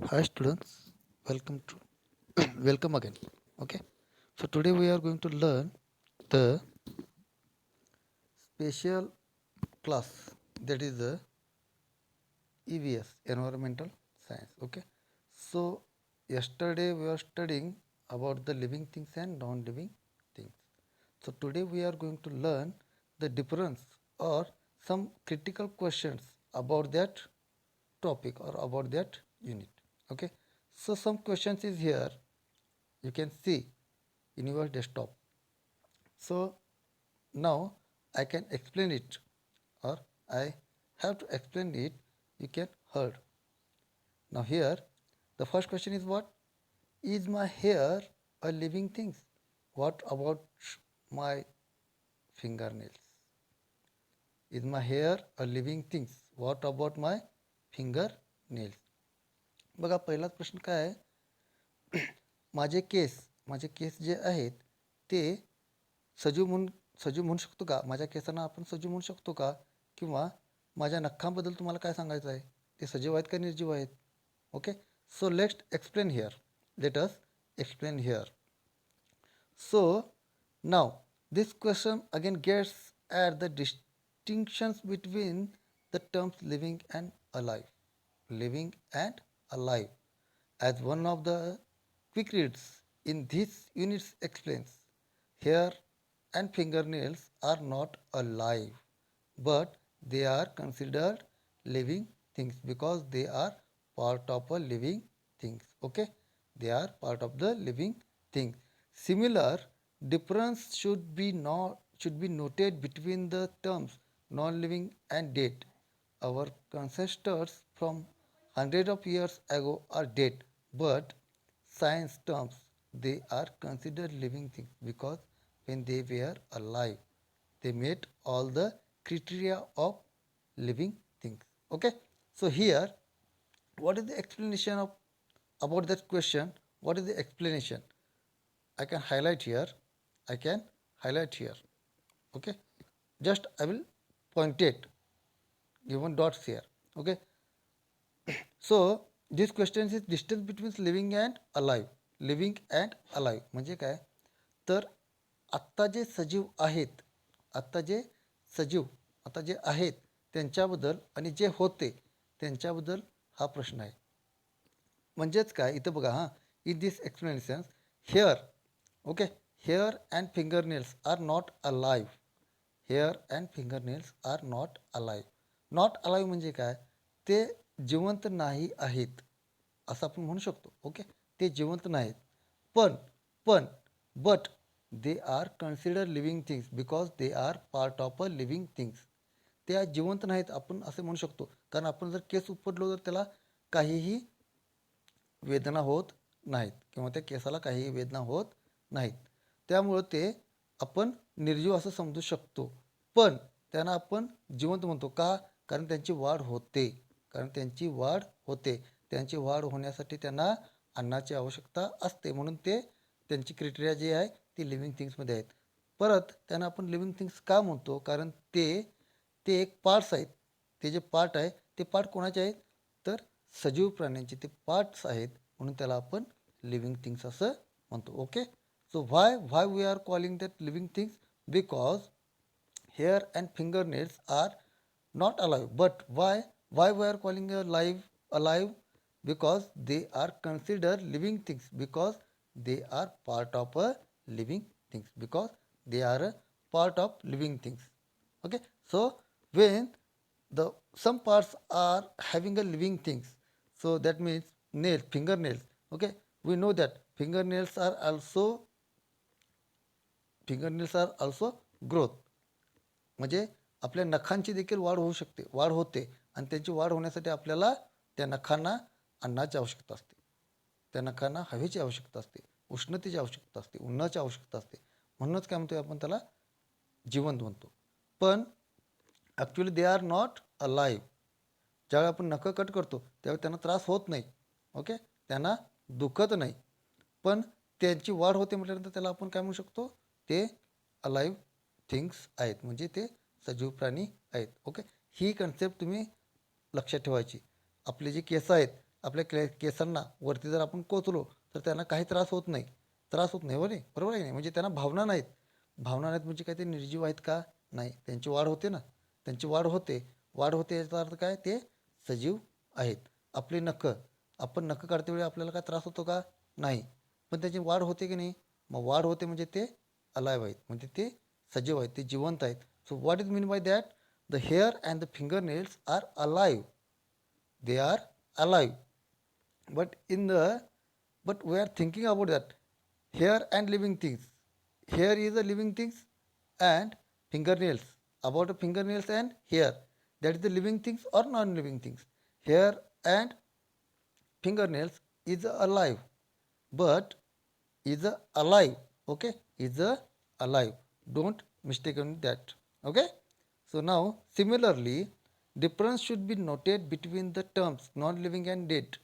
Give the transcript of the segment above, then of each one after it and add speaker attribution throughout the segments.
Speaker 1: Hi students, welcome to welcome again. Okay, so today we are going to learn the special class, that is the EVS, Environmental Science. Okay, so yesterday we were studying about the living things and non-living things. So today we are going to learn the difference or some critical questions about that topic or about that unit. Okay, so some questions is here, you can see in your desktop. So now I can explain it, or I have to explain it, you can heard. Now here the first question is, what is my hair a living thing? What about my fingernails? Is my hair a living thing? What about my fingernails? बघा पहिलाच प्रश्न काय आहे, माझे केस जे आहेत ते सजीव म्हणून सजीव म्हणू शकतो का? माझ्या केसांना आपण सजीव म्हणू शकतो का? किंवा माझ्या नखांबद्दल तुम्हाला काय सांगायचं आहे, ते सजीव आहेत का निर्जीव आहेत? Okay, so let's explain here. Let us explain here. So now this question again gets at the distinctions between the terms living and alive. Living and alive. As one of the quick reads in this unit explains, hair and fingernails are not alive, but they are considered living things because they are part of a living things. Okay, they are part of the living thing. Similar difference should be noted between the terms non-living and dead. Our ancestors from hundreds of years ago are dead, but science terms they are considered living things because when they were alive, they met all the criteria of living things. Okay, so here, what is the explanation of about that question? What is the explanation? I can highlight here. I can highlight here. Okay, just I will point it, given dots here. Okay, so this question is distance between living and alive. Living and alive म्हणजे काय? तर आत्ता जे सजीव आहेत, आत्ता जे सजीव आता जे आहेत त्यांच्याबद्दल आणि जे होते त्यांच्याबद्दल हा प्रश्न आहे. म्हणजेच काय इथं बघा, हां, in this explanation hair, okay, hair and fingernails are not alive. Hair and fingernails are not alive. Not alive म्हणजे काय? ते जिवंत नाही आहेत असं आपण म्हणू शकतो. ओके, ते जिवंत नाहीत, पण पण but they are consider living things because they R part of a living things. ते आज जिवंत नाहीत आपण असे म्हणू शकतो, कारण आपण जर केस उपटलो तर त्याला काहीही वेदना होत नाहीत किंवा त्या केसाला काहीही वेदना होत नाहीत. त्यामुळं ते आपण निर्जीव असं समजू शकतो, पण त्यांना आपण जिवंत म्हणतो का? कारण त्यांची वाढ होते, कारण त्यांची वाढ होते. त्यांची वाढ होण्यासाठी त्यांना अन्नाची आवश्यकता असते, म्हणून ते त्यांची क्रायटेरिया जी आहे ती लिव्हिंग थिंग्समध्ये आहेत. परत त्यांना आपण लिव्हिंग थिंग्स का म्हणतो? कारण ते ते एक पार्ट्स आहेत. ते जे पार्ट आहे ते पार्ट कोणाचे आहेत? तर सजीव प्राण्यांचे ते पार्ट्स आहेत, म्हणून त्याला आपण लिव्हिंग थिंग्स असं म्हणतो. Okay, so why we are calling that living things? Because hair and fingernails are not alive. But why we are calling a alive? Because they are considered living things because they are part of a living things because they are a part of living things. Okay, so when the some parts are having a living things, so that means nails, fingernails. Okay, we know that fingernails are also growth. म्हणजे आपल्या नखांची देखील वाढ होऊ शकते, वाढ होते, आणि त्यांची वाढ होण्यासाठी आपल्याला त्या नखांना अन्नाची आवश्यकता असते, त्या नखांना हवेची आवश्यकता असते, उष्णतेची आवश्यकता असते, उन्हाची आवश्यकता असते. म्हणूनच काय म्हणतो आपण त्याला जिवंत म्हणतो. पण actually they are not a live. ज्यावेळी आपण नखं कट करतो त्यावेळी त्यांना त्रास होत नाही. ओके, त्यांना दुखत नाही, पण त्यांची वाढ होते म्हटल्यानंतर त्याला आपण काय म्हणू शकतो? ते अलाइव्ह थिंग्स आहेत, म्हणजे ते सजीव प्राणी आहेत. ओके, ही कन्सेप्ट तुम्ही लक्षात ठेवायची. आपले जे केस आहेत, आपल्या केसांना वरती जर आपण कोचलो तर त्यांना काही त्रास होत नाही. त्रास होत नाही, बरोबर आहे की नाही? म्हणजे त्यांना भावना नाहीत. भावना नाहीत म्हणजे काय, ते निर्जीव आहेत का? नाही. त्यांची वाढ होते ना, त्यांची वाढ होते. वाढ होते याचा अर्थ काय, ते सजीव आहेत. आपली नखं, आपण नखं काढते वेळी आपल्याला काय त्रास होतो का? नाही. पण त्याची वाढ होते की नाही? मग वाढ होते म्हणजे ते अलाइव्ह आहेत, म्हणजे ते सजीव आहेत, ते जिवंत आहेत. So what is mean by that? The hair and the finger nails are alive. They are alive. But in the but we are thinking about that. Hair and living things. Hair is a living things and fingernails. About the fingernails and hair. That is the living things or non-living things. Hair and fingernails is alive, but is alive. Okay, is alive. Don't mistake on that. Okay. So now similarly, difference should be noted between the terms non-living and dead.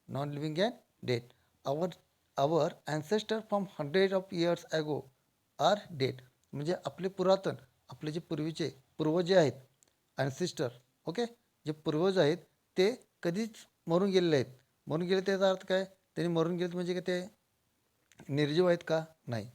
Speaker 1: Non-living and dead. Our our ancestors from hundreds of years ago are dead. म्हणजे आपले पुरातन, आपले जे पूर्वज जे आहेत, अँसिस्टर, okay, जे पूर्वज आहेत ते कधीच मरून गेलेले आहेत. मरून गेले त्याचा अर्थ काय? त्यांनी मरून गेलेत म्हणजे काय, ते निर्जीव आहेत का? नाही.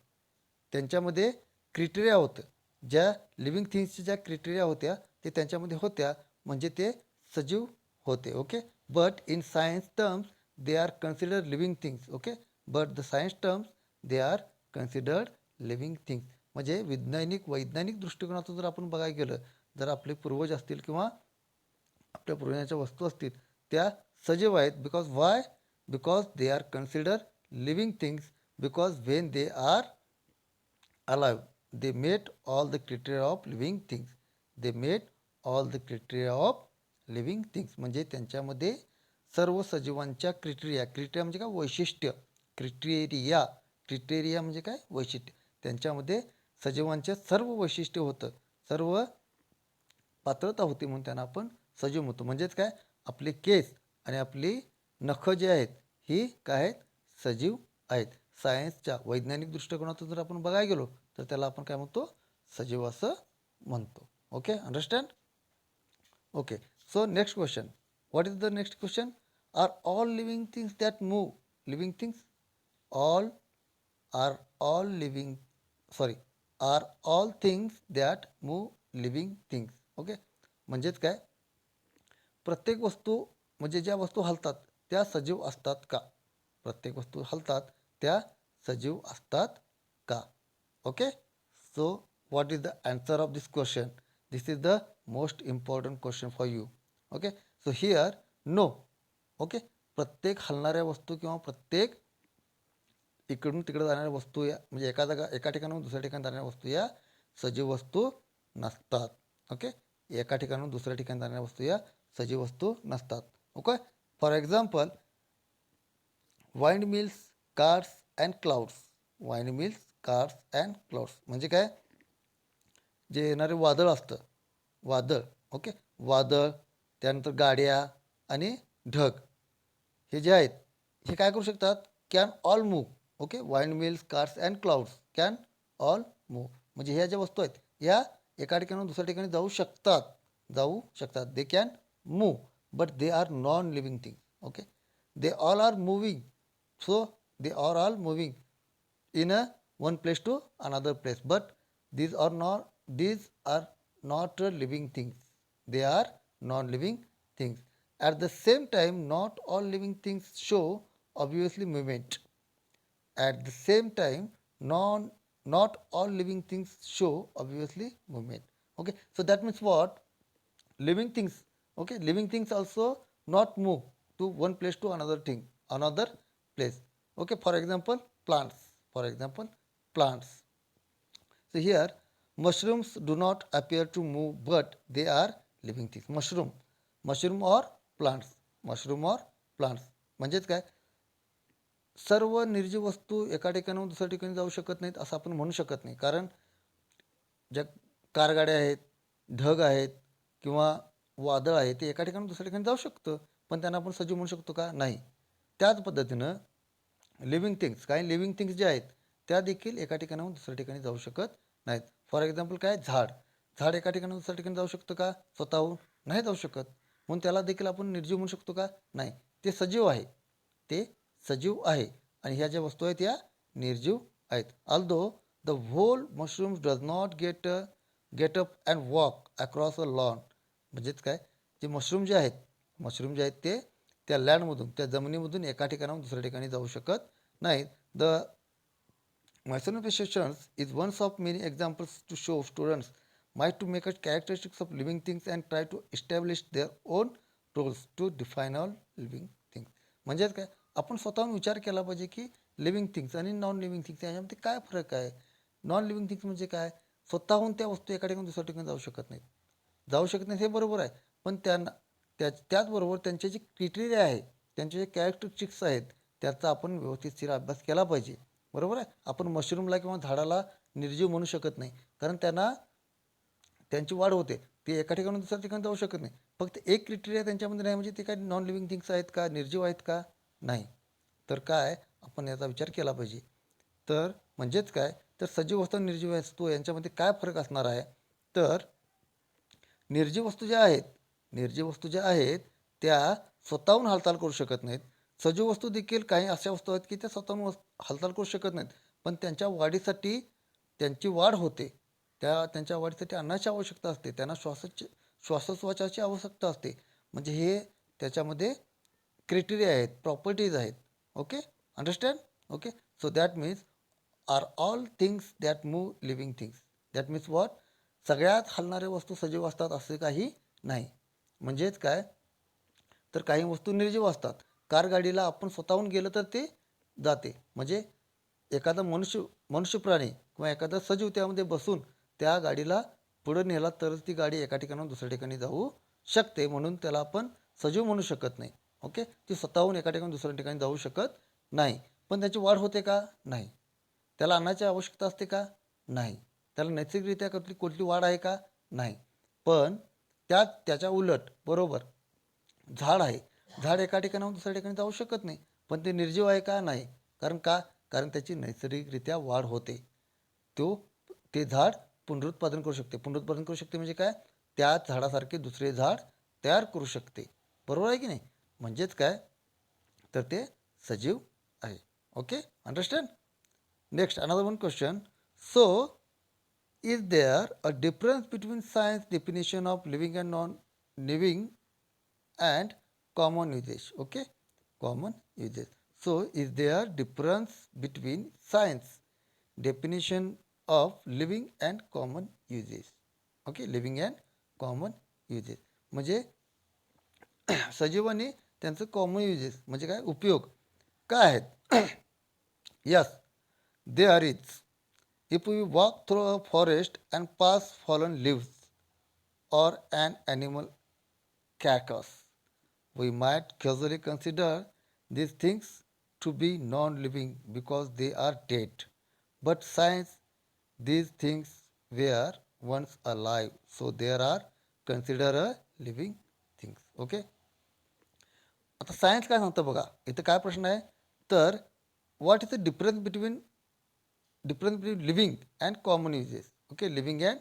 Speaker 1: त्यांच्यामध्ये क्रिटेरिया होतं. ज्या लिव्हिंग थिंग्सच्या ज्या क्रिटेरिया होत्या ते त्यांच्यामध्ये होत्या, म्हणजे ते सजीव होते. Okay. But in science terms they are considered living things. Okay. But the science terms they are considered living things. म्हणजे वैज्ञानिक दृष्टिकोनातून जर आपण बघायला गेलं, जर आपले पूर्वज असतील किंवा आपल्या पूर्वजांच्या वस्तू असतील, त्या सजीव आहेत. Because Y? Because they are consider living things. Because when they are alive, they met all the criteria of living things. They met all the criteria of living things. म्हणजे त्यांच्यामध्ये सर्व सजीवांच्या क्रिटेरिया म्हणजे काय, वैशिष्ट्य. क्रिटेरिया म्हणजे काय, वैशिष्ट्य. त्यांच्यामध्ये सजीवांचे सर्व वैशिष्ट्य होतं, सर्व पात्रता होती, म्हणून त्यांना आपण सजीव म्हणतो. म्हणजेच काय, आपले केस आणि आपली नखं जे आहेत ही काय आहेत, सजीव आहेत. सायन्सच्या वैज्ञानिक दृष्टिकोनातून जर आपण बघायला गेलो तर त्याला आपण काय म्हणतो, सजीव असं म्हणतो. Okay, understand? Okay. So next question. What is the next question? Are all living things that move living things? All are all living sorry are all things that move living things. Okay. म्हणजेच काय, प्रत्येक वस्तू म्हणजे ज्या वस्तू हलतात त्या सजीव असतात का? प्रत्येक वस्तू हलतात त्या सजीव असतात का? Okay. So what is the answer of this question? This is the most important question for you. Okay. So here no. Okay. प्रत्येक हलणाऱ्या वस्तू किंवा प्रत्येक इकडून तिकडे जाणाऱ्या वस्तू या म्हणजे एका ठिकाणाहून दुसऱ्या ठिकाणी जाणाऱ्या वस्तू या सजीव वस्तू नसतात. ओके. एका ठिकाणाहून दुसऱ्या ठिकाणी जाणाऱ्या वस्तू या सजीव वस्तू नसतात. Okay. For example, wind mills, cars and clouds. Wind mills, cars and clouds म्हणजे काय, जे येणारे वादळ असतं, वादळ. ओके. वादळ, त्यानंतर गाड्या आणि ढग, हे जे आहेत हे काय करू शकतात, can all move. Okay. Wind mills, cars and clouds can all move. म्हणजे ह्या ज्या वस्तू आहेत ह्या एका ठिकाणाहून दुसऱ्या ठिकाणी जाऊ शकतात. They can move, but they are non living thing. Okay. They all are moving. So they are all moving in a one place to another place, but these are not living things. They are non-living things. At the same time, not all living things show obviously movement. At the same time, not all living things show obviously movement. Okay, so that means what? Living things. Okay, living things also not move to one place to another place. Okay, for example, plants. So here, mushrooms do not appear to move, but they are living things. Mushroom or plants. म्हणजेच काय, सर्व निर्जीव वस्तू एका ठिकाणाहून दुसऱ्या ठिकाणी जाऊ शकत नाहीत असं आपण म्हणू शकत नाही. कारण ज्या कारगाड्या आहेत, ढग आहेत किंवा वादळ आहे, ते एका ठिकाणून दुसऱ्या ठिकाणी जाऊ शकतं, पण त्यांना आपण सजीव म्हणू शकतो का? नाही. त्याच पद्धतीनं लिव्हिंग थिंग्स जे आहेत त्या देखील एका ठिकाणाहून दुसऱ्या ठिकाणी जाऊ शकत नाहीत. फॉर एक्झाम्पल काय, झाड एका ठिकाणाहून दुसऱ्या ठिकाणी जाऊ शकतं का? स्वतःहून नाही जाऊ शकत, म्हणून त्याला देखील आपण निर्जीव म्हणू शकतो का? नाही. ते सजीव आहे. ते सजीव आहे आणि ह्या ज्या वस्तू आहेत या निर्जीव आहेत. Although the whole mushroom does not get up and walk across a lawn. म्हणजेच काय, जे मशरूम जे आहेत ते त्या लँडमधून, त्या जमिनीमधून एका ठिकाणाहून दुसऱ्या ठिकाणी जाऊ शकत नाहीत. The Mycelification is one of many examples to show students might to make a characteristics of living things and try to establish their own roles to define all living things. म्हणजेच काय, आपण स्वतःहून विचार केला पाहिजे की लिव्हिंग थिंग्स आणि non living things याच्यामध्ये काय फरक आहे. नॉन लिव्हिंग थिंग्स म्हणजे काय, स्वतःहून त्या वस्तू एका ठिकाणी दुसऱ्या ठिकाणी जाऊ शकत नाहीत हे बरोबर आहे. पण त्यांना त्याचबरोबर त्यांचे जे क्रिटेरिया आहे, त्यांचे जे कॅरेक्टरिस्टिक्स आहेत, त्याचा आपण व्यवस्थितशीर अभ्यास केला पाहिजे. बरोबर आहे. आपण मशरूमला किंवा झाडाला निर्जीव म्हणू शकत नाही, कारण त्यांची वाढ होते, ते एका ठिकाणी दुसऱ्या ठिकाणी जाऊ शकत नाही. फक्त एक क्रिटेरिया त्यांच्यामध्ये नाही, म्हणजे ते काय नॉन लिव्हिंग थिंग्स आहेत का, निर्जीव आहेत का, नाही. तर काय, आपण याचा विचार केला पाहिजे. तर म्हणजेच काय, तर सजीव वस्तू आणि निर्जीव वस्तू यांच्यामध्ये काय फरक असणार आहे. तर निर्जीव वस्तू ज्या आहेत त्या स्वतःहून हालचाल करू शकत नाहीत. सजीव वस्तू देखील काही अशा वस्तू आहेत की त्या स्वतःहून हालचाल करू शकत नाहीत, पण त्यांच्या वाढीसाठी त्यांची वाढ होते. त्यांच्या वाढीसाठी अन्नाची आवश्यकता असते, त्यांना श्वासोच्छवासाची आवश्यकता असते. म्हणजे हे त्याच्यामध्ये क्रायटेरिया आहेत, प्रॉपर्टीज आहेत. Okay, understand. Okay, so that means are all things that move living things. That means what, सगळ्यात हलणाऱ्या वस्तू सजीव असतात असे काही नाही. म्हणजेच काय, तर काही वस्तू निर्जीव असतात. कार गाडीला आपण स्वतःहून गेलं तर ते जाते. म्हणजे एखादा मनुष्य प्राणी किंवा एखादा सजीव त्यामध्ये बसून त्या गाडीला पुढे नेला तरच ती गाडी एका ठिकाणाहून दुसऱ्या ठिकाणी जाऊ शकते. म्हणून त्याला आपण सजीव म्हणू शकत नाही. ओके, ती स्वतःहून एका ठिकाणी दुसऱ्या ठिकाणी जाऊ शकत नाही. पण त्याची वाढ होते का, नाही. त्याला अन्नाची आवश्यकता असते का, नाही. त्याला नैसर्गिकरित्या कुठली वाढ आहे का, नाही. पण त्याच्या उलट बरोबर झाड आहे, झाड एका ठिकाणाहून दुसऱ्या ठिकाणी जाऊ शकत नाही, पण ते निर्जीव आहे का, नाही. कारण त्याची नैसर्गिकरित्या वाढ होते. तो ते झाड पुनरुत्पादन करू शकते म्हणजे काय, त्या झाडासारखे दुसरे झाड तयार करू शकते. बरोबर आहे की नाही. म्हणजेच काय, तर ते सजीव आहे. Okay, understand. Next another one question. So is there a difference between science definition of living and non-living and common usage? Okay, common usage. So is there difference between science definition of living and common usage? Okay, living and common usage म्हणजे सजीव आणि त्यांचं common uses म्हणजे काय, उपयोग काय आहेत. Yes, there is. If we walk through a forest and pass fallen leaves or an animal carcass, we might casually consider these things to be non-living because they are dead. But science, these things were once alive, so they are considered a living things. Okay. आता science काय सांगतं बघा, इथं काय प्रश्न आहे, तर what is the difference between living and common uses. Okay, living and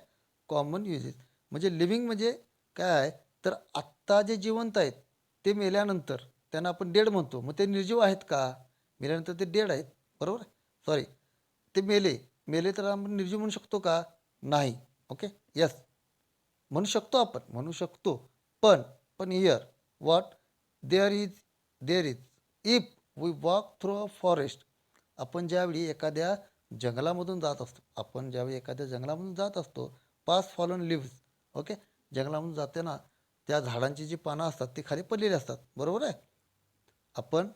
Speaker 1: common uses म्हणजे लिव्हिंग म्हणजे काय आहे, तर आत्ता जे जिवंत आहेत ते मेल्यानंतर त्यांना आपण डेड म्हणतो. मग ते निर्जीव आहेत का, मेल्यानंतर ते डेड आहेत, बरोबर. सॉरी, ते मेले तर आपण निर्जीव म्हणू शकतो का, नाही. ओके, यस, म्हणू शकतो. पण here what, there is if we walk through a forest. आपण ज्यावेळी एखाद्या जंगलामधून जात असतो, पास फॉलन लिव्स. ओके, जंगलामधून जाताना त्या झाडांची जी पानं असतात ती खाली पडलेली असतात, बरोबर आहे. आपण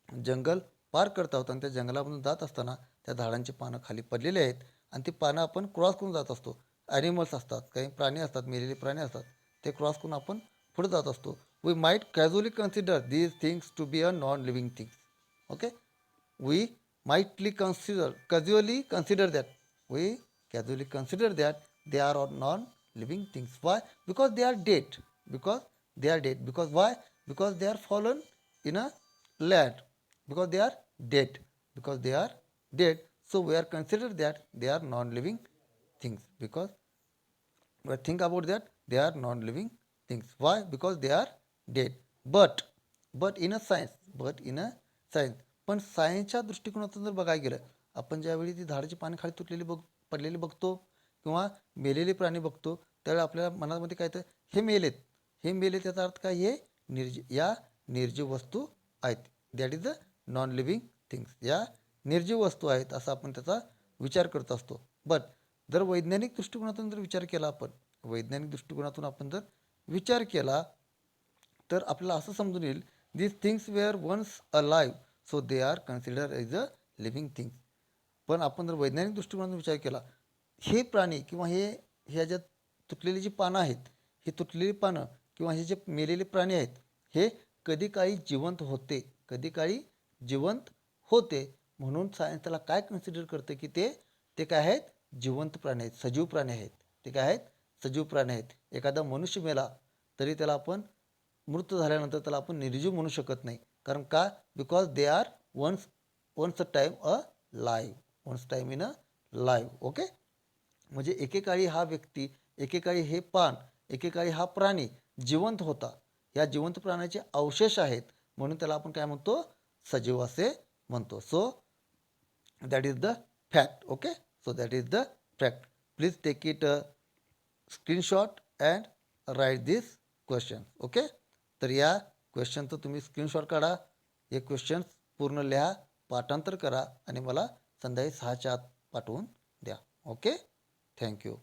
Speaker 1: जंगल पार करत आहोत आणि त्या जंगलामधून जात असताना त्या झाडांची पानं खाली पडलेली आहेत आणि ती पानं आपण क्रॉस करून जात असतो. ॲनिमल्स असतात, काही प्राणी असतात, मेलेले प्राणी असतात, ते क्रॉस करून आपण पुढे जात असतो. We might casually consider these things to be a non living things. Okay, we casually consider that we casually consider that they are non-living things. Why? Because they are dead. Because why? Because they are fallen in a land. Because they are dead. So we are considered that they are non-living things. Because think about that, they are non-living things. Why? Because they are dead. But but in a science. पण सायन्सच्या दृष्टिकोनातून जर बघायला गेलं, आपण ज्यावेळी ती झाडाची पाने खाली तुटलेली पडलेली बघतो किंवा मेलेले प्राणी बघतो, त्यावेळी आपल्या मनामध्ये काय येतं, हे मेलेत. हे मेलेत याचा अर्थ काय, हे या निर्जीव वस्तू आहेत. That is the non living things. या निर्जीव वस्तू आहेत असं आपण त्याचा विचार करत असतो. बट जर वैज्ञानिक दृष्टिकोनातून जर विचार केला आपण, वैज्ञानिक दृष्टिकोनातून आपण जर विचार केला तर आपल्याला असं समजून येईल, these things were once alive so they are consider as a living things. पण आपण जर वैज्ञानिक दृष्टिकोनातून विचार केला, हे प्राणी किंवा ह्या ज्या तुटलेली जी पानं आहेत, ही तुटलेली पानं किंवा हे जे मेलेले प्राणी आहेत, हे कधी काळी जिवंत होते, कधी काळी जिवंत होते. म्हणून सायन्स त्याला काय कन्सिडर करते की ते काय आहेत, जिवंत प्राणी आहेत, सजीव प्राणी आहेत. ते काय आहेत, सजीव प्राणी आहेत. एखादा मनुष्य मेला तरी त्याला आपण मृत झाल्यानंतर त्याला आपण निर्जीव म्हणू शकत नाही. कारण का, because they are once a time alive, once time in alive. Okay. म्हणजे एकेकाळी हा व्यक्ती, एकेकाळी हे पान, एकेकाळी हा प्राणी जिवंत होता. या जिवंत प्राण्याचे अवशेष आहेत म्हणून त्याला आपण काय म्हणतो, सजीव असे म्हणतो. So that is the fact. Okay. So that is the fact. Please take it screenshot and write this question. Okay. तर या क्वेश्चनचं तुम्ही स्क्रीनशॉट काढा, हे क्वेश्चन्स पूर्ण लिहा, पाठांतर करा आणि मला संध्याकाळी 6च्या आत पाठवून द्या. ओके. थँक्यू.